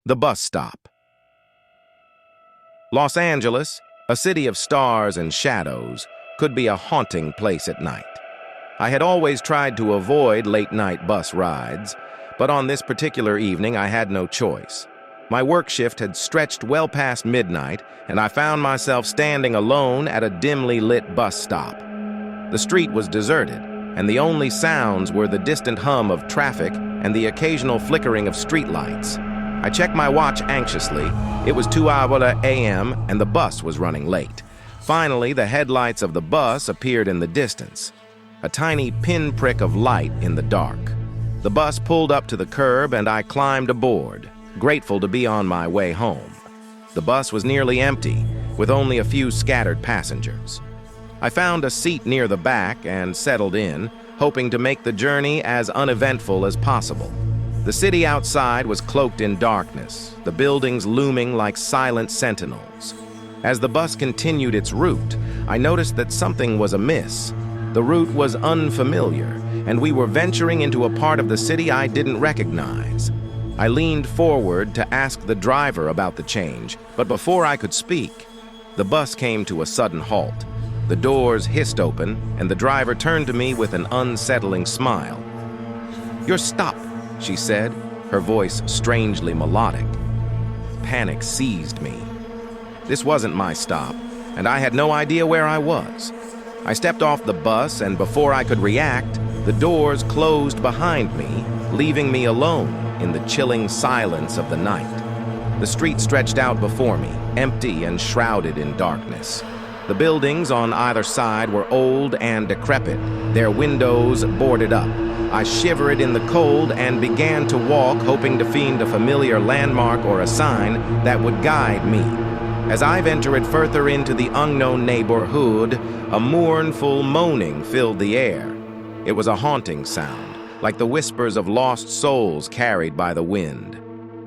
The bus stop. Los Angeles, a city of stars and shadows, could be a haunting place at night. I had always tried to avoid late-night bus rides, but on this particular evening I had no choice. My work shift had stretched well past midnight, and I found myself standing alone at a dimly lit bus stop. The street was deserted, and the only sounds were the distant hum of traffic and the occasional flickering of streetlights. I checked my watch anxiously. It was 2 a.m. and the bus was running late. Finally, the headlights of the bus appeared in the distance, a tiny pinprick of light in the dark. The bus pulled up to the curb and I climbed aboard, grateful to be on my way home. The bus was nearly empty, with only a few scattered passengers. I found a seat near the back and settled in, hoping to make the journey as uneventful as possible. The city outside was cloaked in darkness, the buildings looming like silent sentinels. As the bus continued its route, I noticed that something was amiss. The route was unfamiliar, and we were venturing into a part of the city I didn't recognize. I leaned forward to ask the driver about the change, but before I could speak, the bus came to a sudden halt. The doors hissed open, and the driver turned to me with an unsettling smile. "You're stopped," she said, her voice strangely melodic. Panic seized me. This wasn't my stop, and I had no idea where I was. I stepped off the bus, and before I could react, the doors closed behind me, leaving me alone in the chilling silence of the night. The street stretched out before me, empty and shrouded in darkness. The buildings on either side were old and decrepit, their windows boarded up. I shivered in the cold and began to walk, hoping to find a familiar landmark or a sign that would guide me. As I ventured further into the unknown neighborhood, a mournful moaning filled the air. It was a haunting sound, like the whispers of lost souls carried by the wind.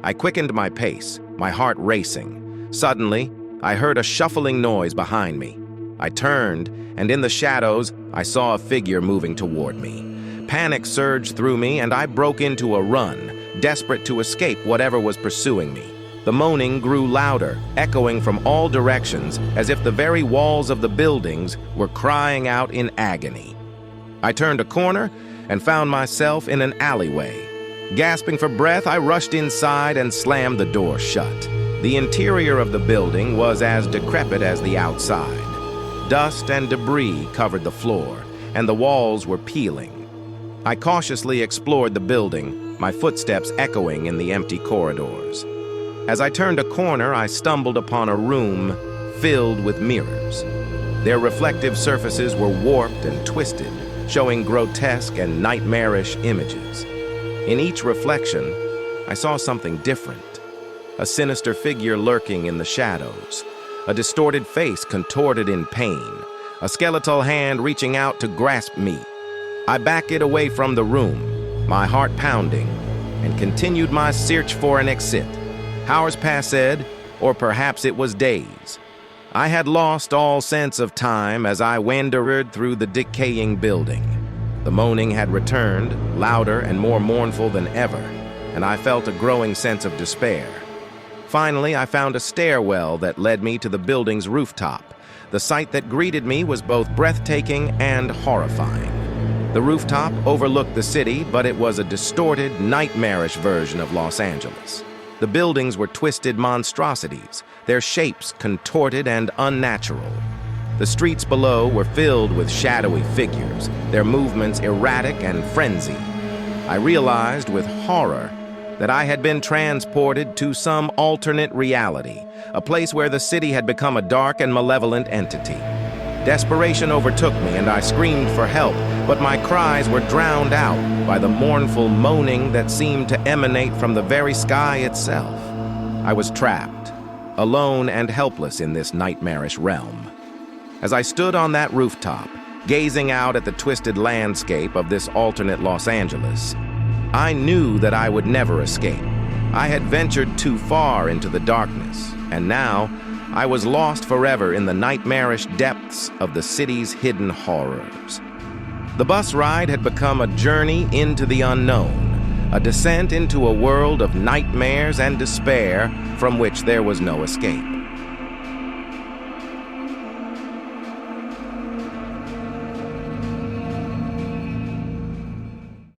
I quickened my pace, my heart racing. Suddenly, I heard a shuffling noise behind me. I turned, and in the shadows, I saw a figure moving toward me. Panic surged through me, and I broke into a run, desperate to escape whatever was pursuing me. The moaning grew louder, echoing from all directions, as if the very walls of the buildings were crying out in agony. I turned a corner and found myself in an alleyway. Gasping for breath, I rushed inside and slammed the door shut. The interior of the building was as decrepit as the outside. Dust and debris covered the floor, and the walls were peeling. I cautiously explored the building, my footsteps echoing in the empty corridors. As I turned a corner, I stumbled upon a room filled with mirrors. Their reflective surfaces were warped and twisted, showing grotesque and nightmarish images. In each reflection, I saw something different. A sinister figure lurking in the shadows, a distorted face contorted in pain, a skeletal hand reaching out to grasp me. I backed it away from the room, my heart pounding, and continued my search for an exit. Hours passed, or perhaps it was days. I had lost all sense of time as I wandered through the decaying building. The moaning had returned, louder and more mournful than ever, and I felt a growing sense of despair. Finally, I found a stairwell that led me to the building's rooftop. The sight that greeted me was both breathtaking and horrifying. The rooftop overlooked the city, but it was a distorted, nightmarish version of Los Angeles. The buildings were twisted monstrosities, their shapes contorted and unnatural. The streets below were filled with shadowy figures, their movements erratic and frenzied. I realized with horror that I had been transported to some alternate reality, a place where the city had become a dark and malevolent entity. Desperation overtook me, and I screamed for help, but my cries were drowned out by the mournful moaning that seemed to emanate from the very sky itself. I was trapped, alone and helpless in this nightmarish realm. As I stood on that rooftop, gazing out at the twisted landscape of this alternate Los Angeles, I knew that I would never escape. I had ventured too far into the darkness, and now I was lost forever in the nightmarish depths of the city's hidden horrors. The bus ride had become a journey into the unknown, a descent into a world of nightmares and despair from which there was no escape.